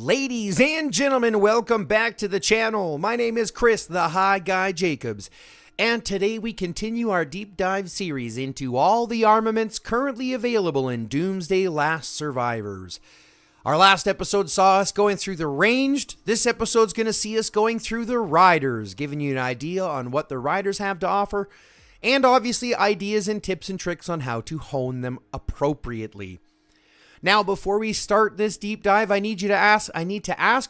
Ladies and gentlemen, welcome back to the channel. My name is Chris, the High Guy Jacobs, and today we continue our deep dive series into all the armaments currently available in Doomsday: Last Survivors. Our last episode saw us going through the ranged. This episode's going to see us going through the riders, giving you an idea on what the riders have to offer, and obviously ideas and tips and tricks on how to hone them appropriately. Now, before we start this deep dive, I need to ask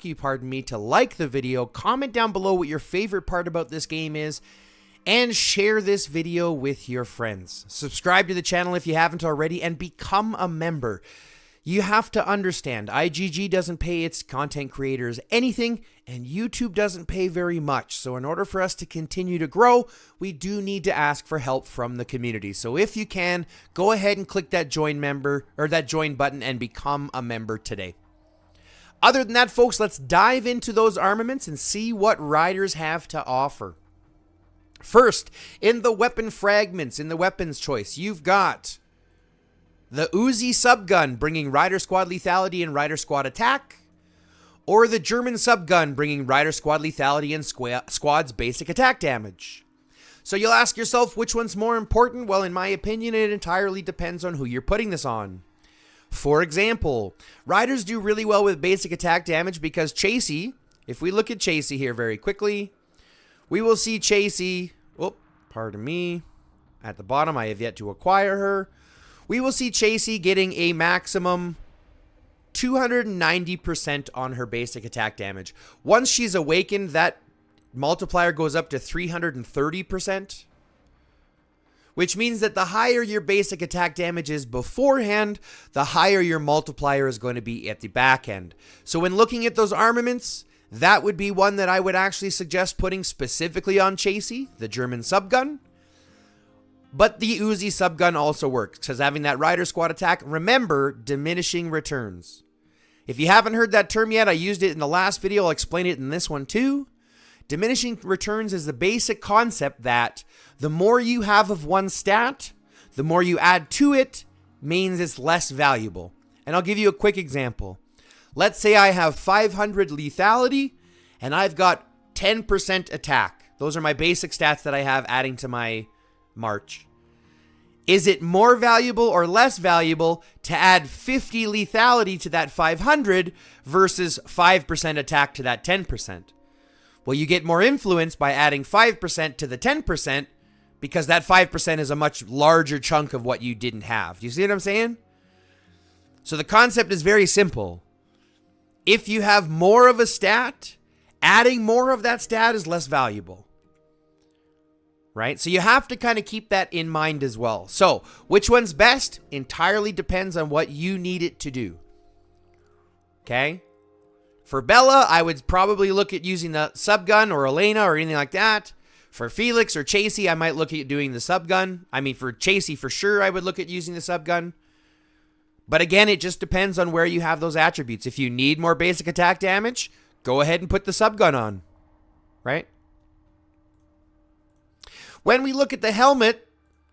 you to like the video, comment down below what your favorite part about this game is, and share this video with your friends. Subscribe to the channel if you haven't already, and become a member. You have to understand, IGG doesn't pay its content creators anything, and YouTube doesn't pay very much. So in order for us to continue to grow, we do need to ask for help from the community. So if you can, go ahead and click that join button and become a member today. Other than that, folks, let's dive into those armaments and see what riders have to offer. First, in the weapon fragments, in the weapons choice, you've got the Uzi subgun, bringing Rider Squad lethality and Rider Squad attack, or the German subgun, bringing Rider Squad lethality and squad's basic attack damage. So you'll ask yourself, which one's more important? Well, in my opinion, it entirely depends on who you're putting this on. For example, Riders do really well with basic attack damage because Chasey, if we look at Chasey here very quickly, we will see Chasey, pardon me, at the bottom, I have yet to acquire her. We will see Chasey getting a maximum 290% on her basic attack damage. Once she's awakened, that multiplier goes up to 330%, which means that the higher your basic attack damage is beforehand, the higher your multiplier is going to be at the back end. So when looking at those armaments, that would be one that I would actually suggest putting specifically on Chasey, the German subgun. But the Uzi subgun also works, because having that Rider Squad attack, remember, diminishing returns. If you haven't heard that term yet, I used it in the last video, I'll explain it in this one too. Diminishing returns is the basic concept that the more you have of one stat, the more you add to it, means it's less valuable. And I'll give you a quick example. Let's say I have 500 lethality, and I've got 10% attack. Those are my basic stats that I have adding to my March. Is it more valuable or less valuable to add 50 lethality to that 500 versus 5% attack to that 10%? Well, you get more influence by adding 5% to the 10% because that 5% is a much larger chunk of what you didn't have. Do you see what I'm saying? So the concept is very simple. If you have more of a stat, adding more of that stat is less valuable. Right? So you have to kind of keep that in mind as well. So which one's best entirely depends on what you need it to do. Okay? For Bella, I would probably look at using the subgun or Elena or anything like that. For Felix or Chasey, I might look at doing the subgun. I mean, for Chasey, for sure, I would look at using the subgun. But again, it just depends on where you have those attributes. If you need more basic attack damage, go ahead and put the subgun on. Right? When we look at the helmet,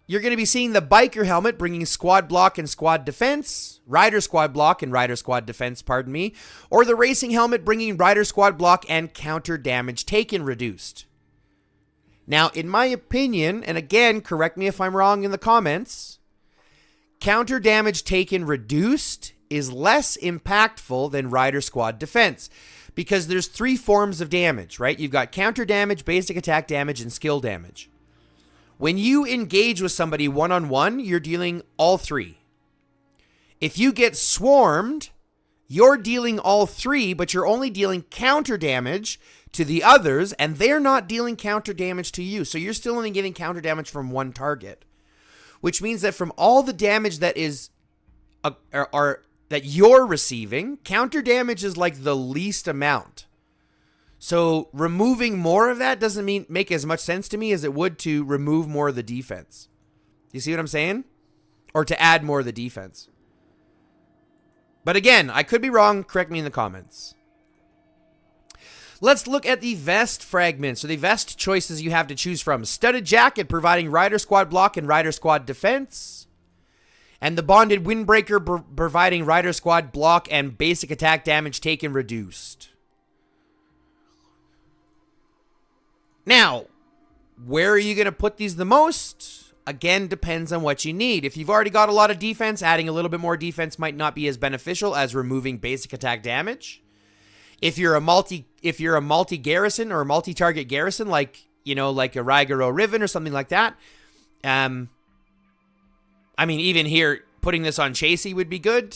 you're going to be seeing the biker helmet bringing squad block and squad defense, rider squad block and rider squad defense, or the racing helmet bringing rider squad block and counter damage taken reduced. Now, in my opinion, and again, correct me if I'm wrong in the comments, counter damage taken reduced is less impactful than rider squad defense because there's three forms of damage, right? You've got counter damage, basic attack damage, and skill damage. When you engage with somebody one-on-one, you're dealing all three. If you get swarmed, you're dealing all three, but you're only dealing counter damage to the others, and they're not dealing counter damage to you. So you're still only getting counter damage from one target, which means that from all the damage that is that you're receiving, counter damage is like the least amount. So removing more of that doesn't make as much sense to me as it would to remove more of the defense. You see what I'm saying? Or to add more of the defense. But again, I could be wrong. Correct me in the comments. Let's look at the vest fragments, or the vest choices you have to choose from. Studded jacket, providing rider squad block and rider squad defense. And the bonded windbreaker providing rider squad block and basic attack damage taken reduced. Now, where are you going to put these the most? Again, depends on what you need. If you've already got a lot of defense, adding a little bit more defense might not be as beneficial as removing basic attack damage. If you're a multi garrison or a multi-target garrison, like a Raigoro Riven or something like that, I mean, even here, putting this on Chasey would be good,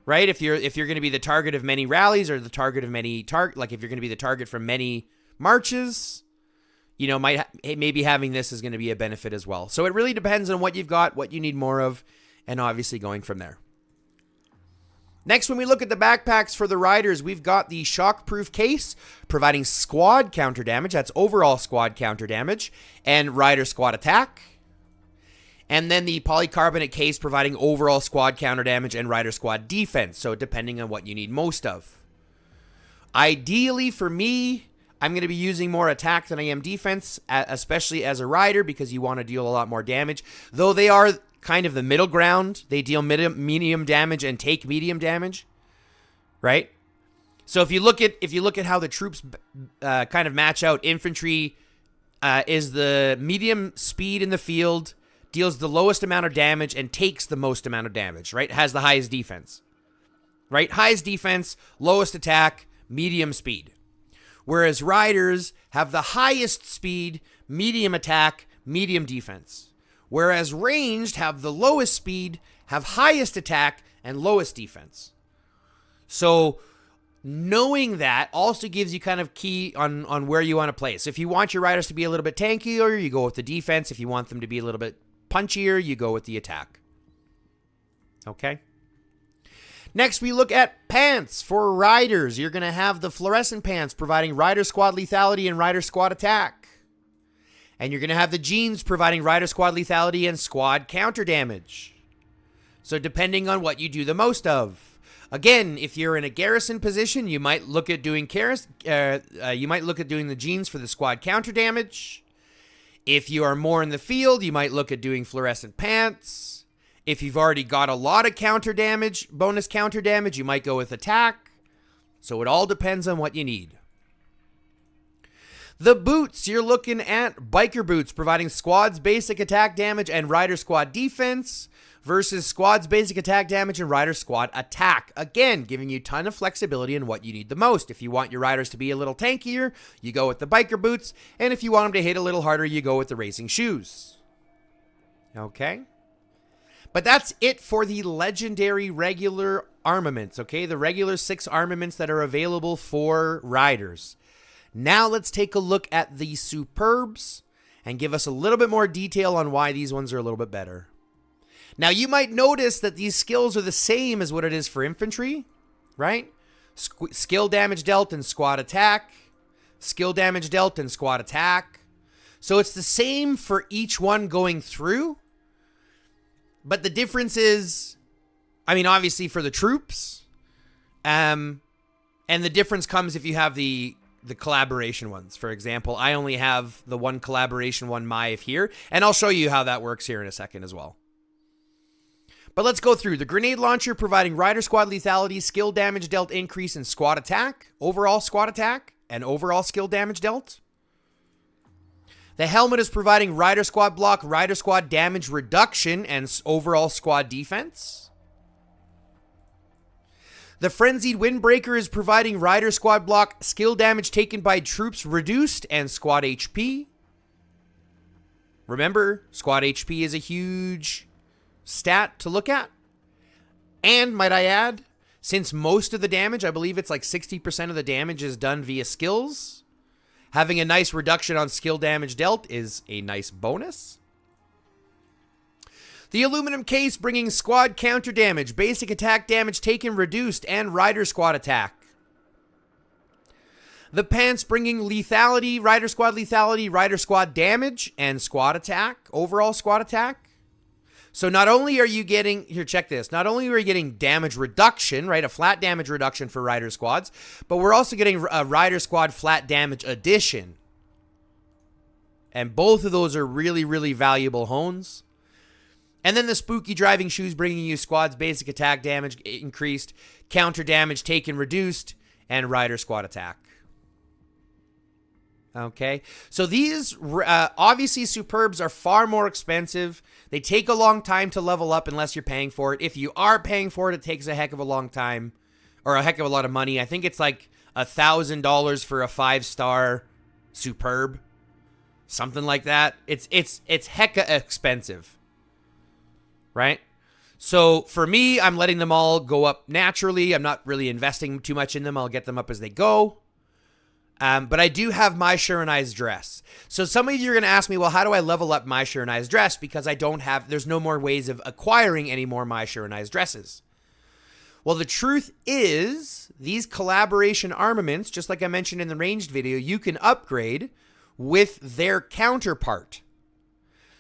right? If you're going to be the target of many rallies or the target of many if you're going to be the target for many marches, maybe having this is going to be a benefit as well. So it really depends on what you've got, what you need more of, and obviously going from there. Next, when we look at the backpacks for the riders, we've got the shockproof case providing squad counter damage. That's overall squad counter damage and rider squad attack. And then the polycarbonate case providing overall squad counter damage and rider squad defense. So depending on what you need most of. Ideally for me, I'm going to be using more attack than I am defense, especially as a rider, because you want to deal a lot more damage. Though they are kind of the middle ground. They deal medium damage and take medium damage, right? So if you look at how the troops kind of match out, infantry is the medium speed in the field, deals the lowest amount of damage, and takes the most amount of damage, right? Has the highest defense, right? Highest defense, lowest attack, medium speed. Whereas riders have the highest speed, medium attack, medium defense. Whereas ranged have the lowest speed, have highest attack, and lowest defense. So knowing that also gives you kind of key on where you want to play. So if you want your riders to be a little bit tankier, you go with the defense. If you want them to be a little bit punchier, you go with the attack. Okay? Next, we look at pants for riders. You're going to have the fluorescent pants providing rider squad lethality and rider squad attack. And you're going to have the jeans providing rider squad lethality and squad counter damage. So depending on what you do the most of. Again, if you're in a garrison position, you might look at doing the jeans for the squad counter damage. If you are more in the field, you might look at doing fluorescent pants. If you've already got a lot of counter damage, bonus counter damage, you might go with attack. So it all depends on what you need. The boots, you're looking at biker boots providing squad's basic attack damage and rider squad defense versus squad's basic attack damage and rider squad attack. Again, giving you a ton of flexibility in what you need the most. If you want your riders to be a little tankier, you go with the biker boots. And if you want them to hit a little harder, you go with the racing shoes. Okay? But that's it for the legendary regular armaments, okay? The regular 6 armaments that are available for riders. Now let's take a look at the superbs and give us a little bit more detail on why these ones are a little bit better. Now you might notice that these skills are the same as what it is for infantry, right? Skill damage dealt and squad attack. Skill damage dealt and squad attack. So it's the same for each one going through. But the difference is, obviously for the troops, and the difference comes if you have the collaboration ones. For example, I only have the one collaboration one, Maiv, here, and I'll show you how that works here in a second as well. But let's go through. The grenade launcher providing rider squad lethality, skill damage dealt increase in squad attack, overall squad attack, and overall skill damage dealt. The helmet is providing rider squad block, rider squad damage reduction, and overall squad defense. The frenzied windbreaker is providing rider squad block, skill damage taken by troops reduced, and squad HP. Remember, squad HP is a huge stat to look at. And might I add, since most of the damage, I believe it's like 60% of the damage is done via skills, having a nice reduction on skill damage dealt is a nice bonus. The aluminum case bringing squad counter damage, basic attack damage taken reduced, and rider squad attack. The pants bringing lethality, rider squad damage, and squad attack, overall squad attack. So not only are you getting, here, check this. Not only are you getting damage reduction, right? A flat damage reduction for rider squads, but we're also getting a rider squad flat damage addition. And both of those are really, really valuable hones. And then the spooky driving shoes bringing you squad's basic attack damage increased, counter damage taken reduced, and rider squad attack. Okay, so these obviously superbs are far more expensive. They take a long time to level up unless you're paying for it. If you are paying for it, it takes a heck of a long time, or a heck of a lot of money. I think it's like $1,000 for a 5-star superb, something like that. It's hecka expensive, right? So for me, I'm letting them all go up naturally. I'm not really investing too much in them. I'll get them up as they go. But I do have my Shiranai's dress. So some of you are going to ask me, well, how do I level up my Shiranai's dress? Because there's no more ways of acquiring any more my Shiranai's dresses. Well, the truth is, these collaboration armaments, just like I mentioned in the ranged video, you can upgrade with their counterpart.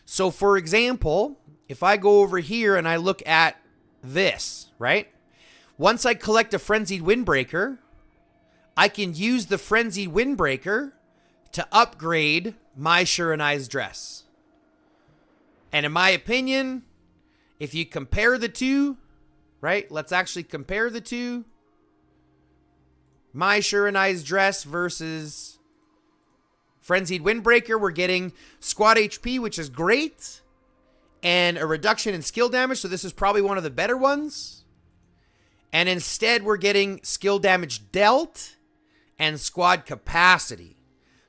So for example, if I go over here and I look at this, right? Once I collect a Frenzied Windbreaker, I can use the Frenzied Windbreaker to upgrade my Shiranai's dress. And in my opinion, if you compare the two, right? Let's actually compare the two. My Shiranai's dress versus Frenzied Windbreaker. We're getting squad HP, which is great, and a reduction in skill damage. So this is probably one of the better ones. And instead, we're getting skill damage dealt and squad capacity.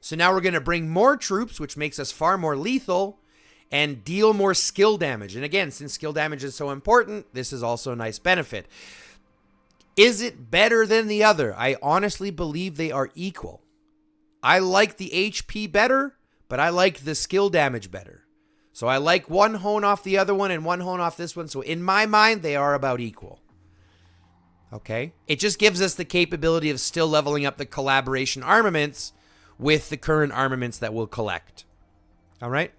So now we're going to bring more troops, which makes us far more lethal, and deal more skill damage. And again, since skill damage is so important, this is also a nice benefit. Is it better than the other? I honestly believe they are equal. I like the HP better, but I like the skill damage better. So I like one hone off the other one and one hone off this one. So in my mind, they are about equal. Okay? It just gives us the capability of still leveling up the collaboration armaments with the current armaments that we'll collect. All right?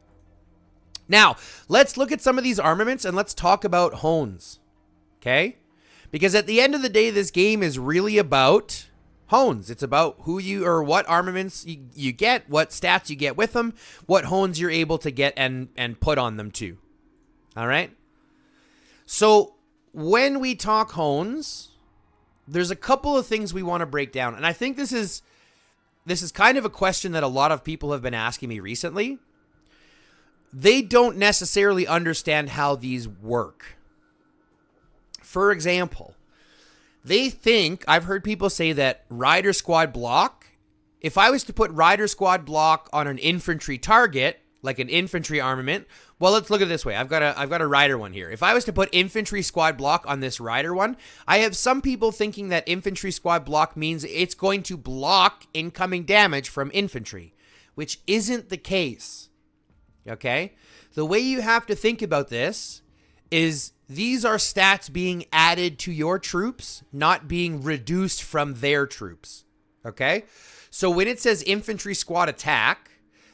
Now, let's look at some of these armaments and let's talk about hones. Okay? Because at the end of the day, this game is really about hones. It's about who you, or what armaments you get, what stats you get with them, what hones you're able to get and put on them too. All right? So, when we talk hones, there's a couple of things we want to break down. And I think this is kind of a question that a lot of people have been asking me recently. They don't necessarily understand how these work. For example, they think, I've heard people say that Rider Squad Block, if I was to put Rider Squad Block on an infantry target, like an infantry armament, well, let's look at it this way. I've got a Rider one here. If I was to put Infantry Squad Block on this Rider one, I have some people thinking that Infantry Squad Block means it's going to block incoming damage from infantry, which isn't the case. Okay? The way you have to think about this is these are stats being added to your troops, not being reduced from their troops. Okay? So when it says Infantry Squad Attack,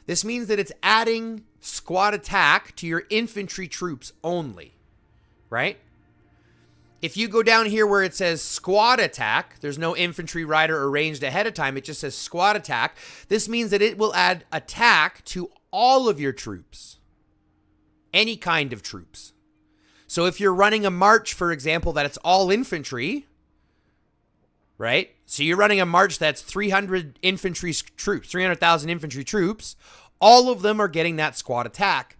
this means that it's adding squad attack to your infantry troops only, right? If you go down here where it says squad attack, there's no infantry rider arranged ahead of time. It just says squad attack. This means that it will add attack to all of your troops, any kind of troops. So if you're running a march, for example, that it's all infantry, right? So you're running a march that's 300 infantry troops, 300,000 infantry troops. All of them are getting that squad attack.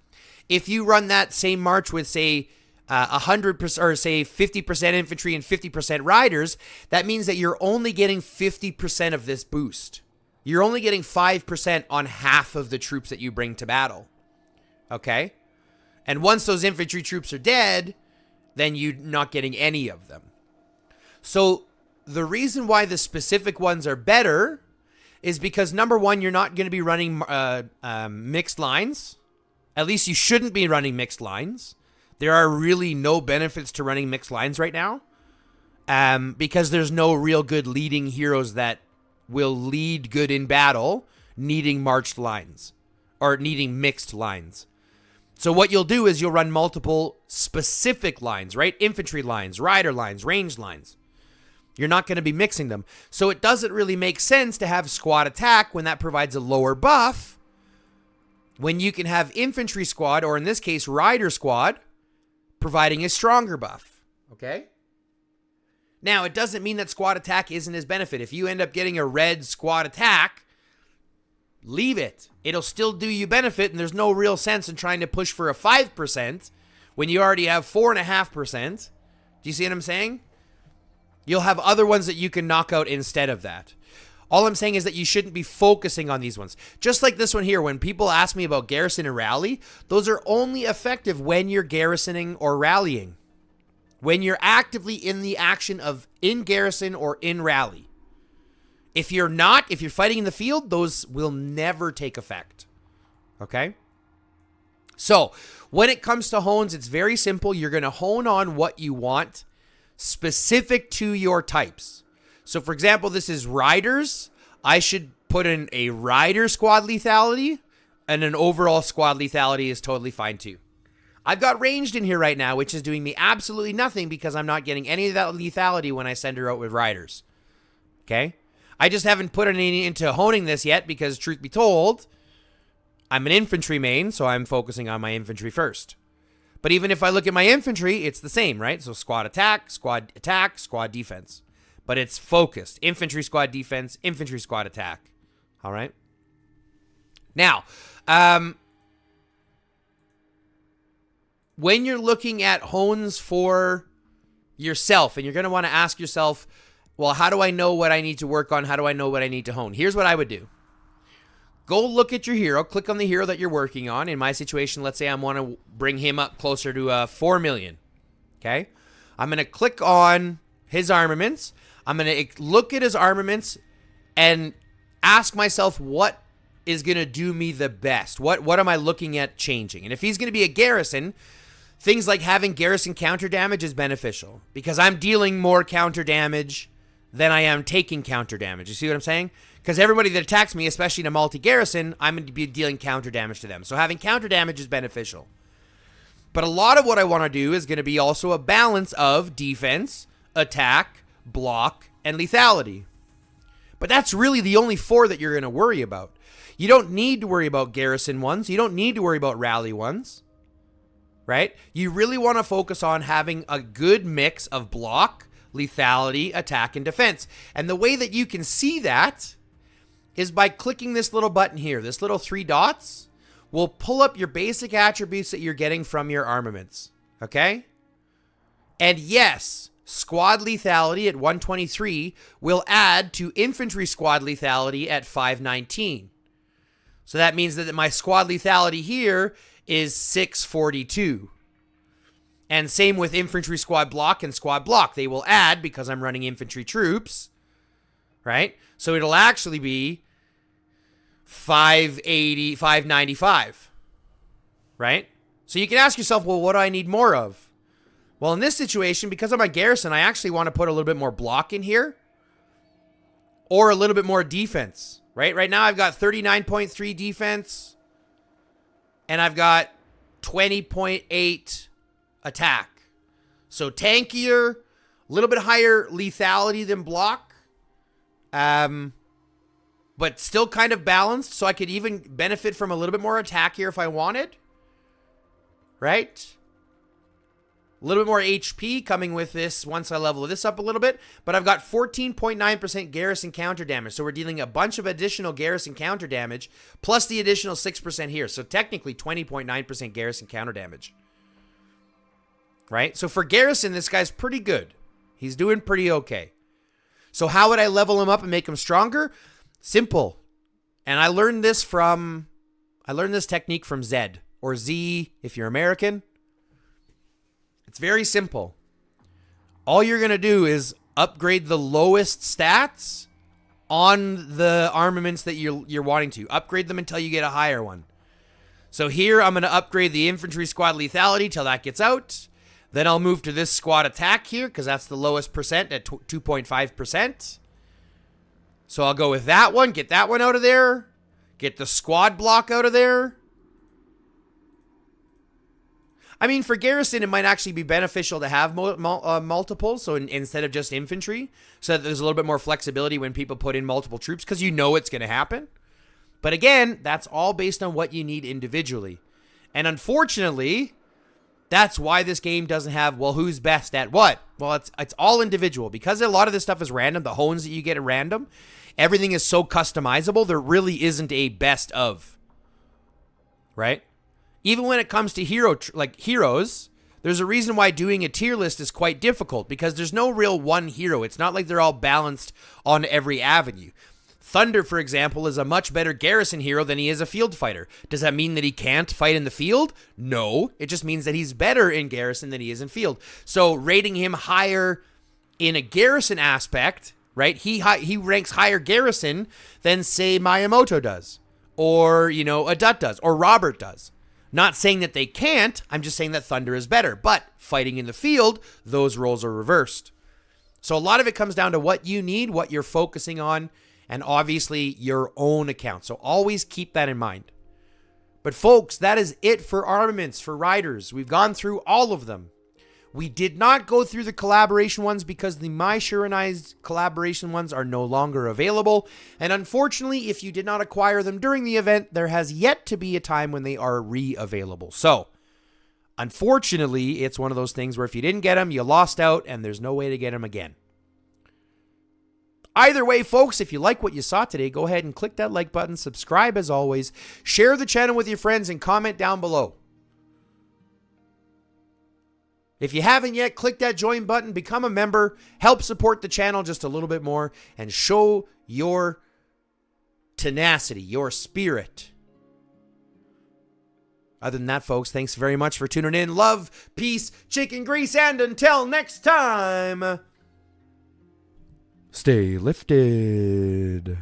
If you run that same march with, say, 100% or say 50% infantry and 50% riders, that means that you're only getting 50% of this boost. You're only getting 5% on half of the troops that you bring to battle. Okay? And once those infantry troops are dead, then you're not getting any of them. So the reason why the specific ones are better is because, number one, you're not going to be running mixed lines. At least you shouldn't be running mixed lines. There are really no benefits to running mixed lines right now, because there's no real good leading heroes that will lead good in battle needing marched lines or needing mixed lines. So what you'll do is you'll run multiple specific lines, right? Infantry lines, rider lines, range lines. You're not going to be mixing them. So it doesn't really make sense to have squad attack when that provides a lower buff, when you can have infantry squad, or in this case, rider squad, providing a stronger buff. Okay? Now, it doesn't mean that squad attack isn't his benefit. If you end up getting a red squad attack, leave it. It'll still do you benefit, and there's no real sense in trying to push for a 5% when you already have 4.5%. Do you see what I'm saying? You'll have other ones that you can knock out instead of that. All I'm saying is that you shouldn't be focusing on these ones. Just like this one here, when people ask me about garrison and rally, those are only effective when you're garrisoning or rallying. When you're actively in the action of in garrison or in rally. If you're not, if you're fighting in the field, those will never take effect. Okay? So, when it comes to hones, it's very simple. You're going to hone on what you want specific to your types. So, for example, this is riders. I should put in a rider squad lethality, and an overall squad lethality is totally fine too. I've got ranged in here right now, which is doing me absolutely nothing because I'm not getting any of that lethality when I send her out with riders. Okay? I just haven't put any into honing this yet because, truth be told, I'm an infantry main, so I'm focusing on my infantry first. But even if I look at my infantry, it's the same, right? So squad, squad defense. But it's focused. Infantry, squad defense, infantry, squad attack. All right? Now, when you're looking at hones for yourself, and you're going to want to ask yourself, well, how do I know what I need to work on? How do I know what I need to hone? Here's what I would do. Go look at your hero. Click on the hero that you're working on. In my situation, let's say I want to bring him up closer to 4 million. Okay? I'm going to click on his armaments. I'm going to look at his armaments and ask myself what is going to do me the best. What am I looking at changing? And if he's going to be a garrison, things like having garrison counter damage is beneficial because I'm dealing more counter damage than I am taking counter damage. You see what I'm saying? Because everybody that attacks me, especially in a multi-garrison, I'm going to be dealing counter damage to them. So having counter damage is beneficial. But a lot of what I want to do is going to be also a balance of defense, attack, block, and lethality. But that's really the only 4 that you're going to worry about. You don't need to worry about garrison ones. You don't need to worry about rally ones. Right? You really want to focus on having a good mix of block, lethality, attack, and defense. And the way that you can see that is by clicking this little button here. This little 3 dots will pull up your basic attributes that you're getting from your armaments. Okay? And yes, squad lethality at 123 will add to infantry squad lethality at 519. So that means that my squad lethality here is 642. And same with infantry squad block and squad block. They will add because I'm running infantry troops, right? So it'll actually be 580, 595, right? So you can ask yourself, well, what do I need more of? Well, in this situation, because I'm a garrison, I actually want to put a little bit more block in here or a little bit more defense, right? Right now I've got 39.3 defense and I've got 20.8 attack. So tankier, a little bit higher lethality than block, but still kind of balanced. So I could even benefit from a little bit more attack here if I wanted, right? A little bit more HP coming with this once I level this up a little bit. But I've got 14.9% garrison counter damage. So we're dealing a bunch of additional garrison counter damage plus the additional 6% here. So technically 20.9% garrison counter damage. Right? So for garrison, this guy's pretty good. He's doing pretty okay. So how would I level him up and make him stronger? Simple. And I learned this technique from Zed or Z if you're American. It's very simple. All you're going to do is upgrade the lowest stats on the armaments that you're wanting to. Upgrade them until you get a higher one. So here I'm going to upgrade the infantry squad lethality till that gets out. Then I'll move to this squad attack here because that's the lowest percent at 2.5%. So I'll go with that one, get that one out of there, get the squad block out of there. I mean, for garrison, it might actually be beneficial to have multiple, so instead of just infantry, so that there's a little bit more flexibility when people put in multiple troops because you know it's going to happen. But again, that's all based on what you need individually. And unfortunately, That's why this game doesn't have, well, who's best at what? Well, it's all individual. Because a lot of this stuff is random, the hones that you get at random, everything is so customizable, there really isn't a best of. Right? Even when it comes to heroes, there's a reason why doing a tier list is quite difficult, because there's no real one hero. It's not like they're all balanced on every avenue. Thunder, for example, is a much better garrison hero than he is a field fighter. Does that mean that he can't fight in the field? No. It just means that he's better in garrison than he is in field. So rating him higher in a garrison aspect, right? He ranks higher garrison than, say, Miyamoto does. Or, Adut does. Or Robert does. Not saying that they can't. I'm just saying that Thunder is better. But fighting in the field, those roles are reversed. So a lot of it comes down to what you need, what you're focusing on, and obviously your own account. So always keep that in mind. But folks, that is it for Armaments, for Riders. We've gone through all of them. We did not go through the collaboration ones because the My Shurenai's collaboration ones are no longer available. And unfortunately, if you did not acquire them during the event, there has yet to be a time when they are re-available. So, unfortunately, it's one of those things where if you didn't get them, you lost out and there's no way to get them again. Either way, folks, if you like what you saw today, go ahead and click that like button, subscribe as always, share the channel with your friends, and comment down below. If you haven't yet, click that join button, become a member, help support the channel just a little bit more, and show your tenacity, your spirit. Other than that, folks, thanks very much for tuning in. Love, peace, chicken grease, and until next time, stay lifted.